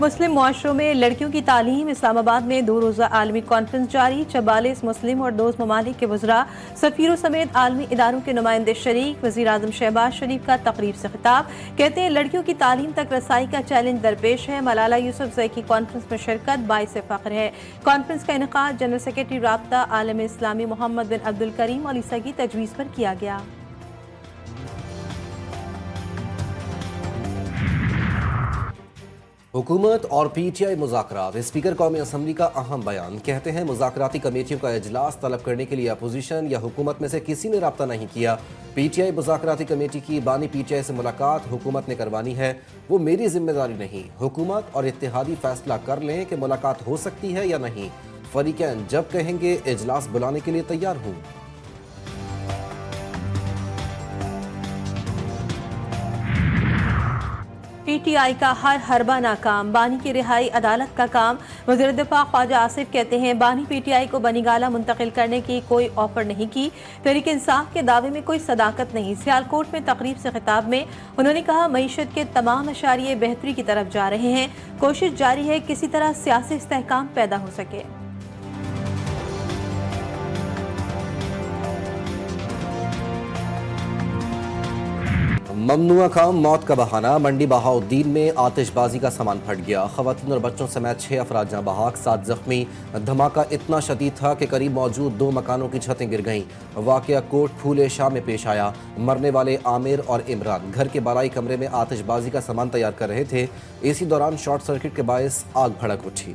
مسلم معاشروں میں لڑکیوں کی تعلیم، اسلام آباد میں 2 روزہ عالمی کانفرنس جاری، 44 مسلم اور دوست ممالک کے وزراء، سفیروں سمیت عالمی اداروں کے نمائندے شریک۔ وزیر اعظم شہباز شریف کا تقریب سے خطاب، کہتے ہیں لڑکیوں کی تعلیم تک رسائی کا چیلنج درپیش ہے۔ ملالہ یوسفزئی کی کانفرنس میں شرکت باعث فخر ہے۔ کانفرنس کا انعقاد جنرل سیکرٹری رابطہ عالم اسلامی محمد بن عبدالکریم علیسہ کی تجویز پر کیا گیا۔ حکومت اور پی ٹی آئی مذاکرات، اسپیکر قومی اسمبلی کا اہم بیان، کہتے ہیں مذاکراتی کمیٹیوں کا اجلاس طلب کرنے کے لیے اپوزیشن یا حکومت میں سے کسی نے رابطہ نہیں کیا۔ پی ٹی آئی مذاکراتی کمیٹی کی بانی پی ٹی آئی سے ملاقات حکومت نے کروانی ہے، وہ میری ذمہ داری نہیں۔ حکومت اور اتحادی فیصلہ کر لیں کہ ملاقات ہو سکتی ہے یا نہیں، فریقین جب کہیں گے اجلاس بلانے کے لیے تیار ہوں۔ پی ٹی آئی کا ہر حربہ ناکام، بانی کی رہائی عدالت کا کام۔ وزیر دفاع خواجہ آصف کہتے ہیں بانی پی ٹی آئی کو بنی گالہ منتقل کرنے کی کوئی آفر نہیں کی، تحریک انصاف کے دعوے میں کوئی صداقت نہیں۔ سیالکوٹ میں تقریب سے خطاب میں انہوں نے کہا معیشت کے تمام اشاریے بہتری کی طرف جا رہے ہیں، کوشش جاری ہے کسی طرح سیاسی استحکام پیدا ہو سکے۔ ممنوع کام موت کا بہانہ، منڈی بہاؤالدین میں آتش بازی کا سامان پھٹ گیا، خواتین اور بچوں سمیت 6 افراد جاں بحق، 7 زخمی۔ دھماکہ اتنا شدید تھا کہ قریب موجود 2 مکانوں کی چھتیں گر گئیں۔ واقعہ کوٹ پھولے شاہ میں پیش آیا، مرنے والے عامر اور عمران گھر کے بالائی کمرے میں آتش بازی کا سامان تیار کر رہے تھے، اسی دوران شارٹ سرکٹ کے باعث آگ بھڑک اٹھی۔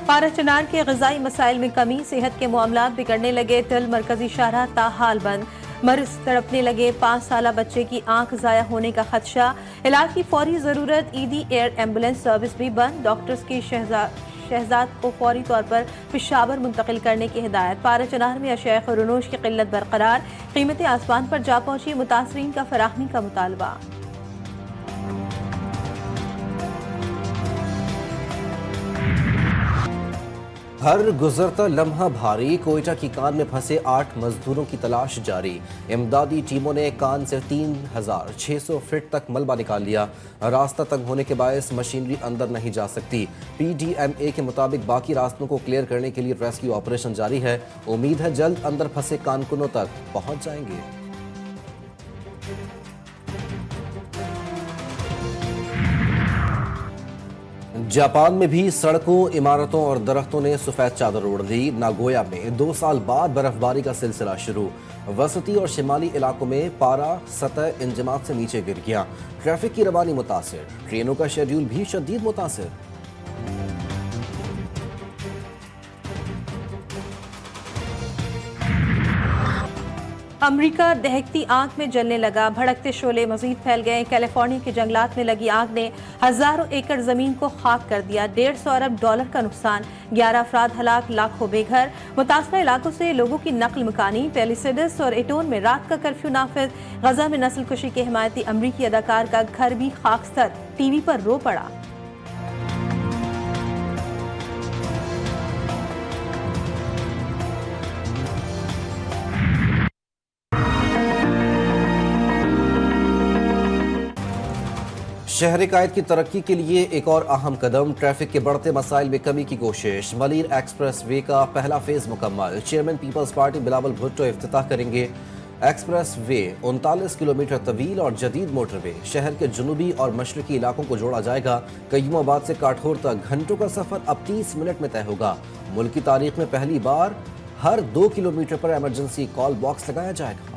پارہ چنار کے غذائی مسائل میں کمی، صحت کے معاملات بگڑنے لگے، تل مرکزی شاہراہ تاحال بند، مرض تڑپنے لگے، 5 سالہ بچے کی آنکھ ضائع ہونے کا خدشہ، علاج کی فوری ضرورت، ایدی ایئر ایمبولینس سروس بھی بند، ڈاکٹرز کی شہزاد کو فوری طور پر پشاور منتقل کرنے کی ہدایت۔ پارہ چنار میں اشیاء خورنوش کی قلت برقرار، قیمتیں آسمان پر جا پہنچی، متاثرین کا فراہمی کا مطالبہ۔ ہر گزرتا لمحہ بھاری، کوئٹہ کی کان میں پھنسے 8 مزدوروں کی تلاش جاری، امدادی ٹیموں نے کان سے 3600 فٹ تک ملبہ نکال لیا، راستہ تنگ ہونے کے باعث مشینری اندر نہیں جا سکتی۔ پی ڈی ایم اے کے مطابق باقی راستوں کو کلیئر کرنے کے لیے ریسکیو آپریشن جاری ہے، امید ہے جلد اندر پھنسے کانکنوں تک پہنچ جائیں گے۔ جاپان میں بھی سڑکوں، عمارتوں اور درختوں نے سفید چادر اوڑھ لی، ناگویا میں 2 سال بعد برف باری کا سلسلہ شروع، وسطی اور شمالی علاقوں میں پارہ سطح انجماد سے نیچے گر گیا، ٹریفک کی روانی متاثر، ٹرینوں کا شیڈیول بھی شدید متاثر۔ امریکہ دہکتی آگ میں جلنے لگا، بھڑکتے شعلے مزید پھیل گئے، کیلیفورنیا کے جنگلات میں لگی آگ نے ہزاروں ایکڑ زمین کو خاک کر دیا، $150 ارب کا نقصان، 11 افراد ہلاک، لاکھوں بے گھر، متاثرہ علاقوں سے لوگوں کی نقل مکانی، پیلیسیڈس اور ایٹون میں رات کا کرفیو نافذ، غزہ میں نسل کشی کے حمایتی امریکی اداکار کا گھر بھی خاکستر، ٹی وی پر رو پڑا۔ شہر قائد کی ترقی کے لیے ایک اور اہم قدم، ٹریفک کے بڑھتے مسائل میں کمی کی کوشش، ملیر ایکسپریس وے کا پہلا فیز مکمل، چیئرمین پیپلز پارٹی بلاول بھٹو افتتاح کریں گے۔ ایکسپریس وے 39 کلومیٹر طویل اور جدید موٹر وے، شہر کے جنوبی اور مشرقی علاقوں کو جوڑا جائے گا، قیوم آباد سے کاٹھور تک گھنٹوں کا سفر اب 30 منٹ میں طے ہوگا، ملک کی تاریخ میں پہلی بار ہر 2 کلومیٹر پر ایمرجنسی کال باکس لگایا جائے گا۔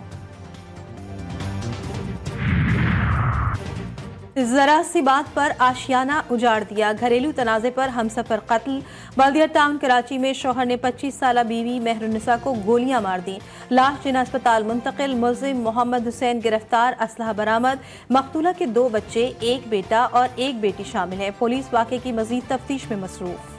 ذرا سی بات پر آشیانہ اجاڑ دیا، گھریلو تنازع پر ہمسفر قتل، بلدیہ ٹاؤن کراچی میں شوہر نے 25 سالہ بیوی مہر النساء کو گولیاں مار دیں، لاش جناح اسپتال منتقل، ملزم محمد حسین گرفتار، اسلحہ برآمد، مقتولہ کے 2 بچے، 1 بیٹا اور 1 بیٹی شامل ہیں، پولیس واقعے کی مزید تفتیش میں مصروف۔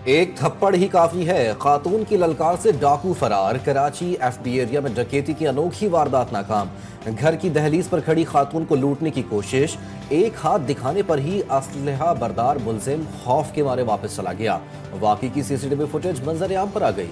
ایک تھپڑ ہی کافی ہے، خاتون کی للکار سے ڈاکو فرار، کراچی ایف بی ایریا میں ڈکیتی کی انوکھی واردات ناکام، گھر کی دہلیز پر کھڑی خاتون کو لوٹنے کی کوشش، ایک ہاتھ دکھانے پر ہی اسلحہ بردار ملزم خوف کے مارے واپس چلا گیا، واقعی کی سی سی ٹی وی فوٹیج منظر عام پر آ گئی۔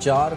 4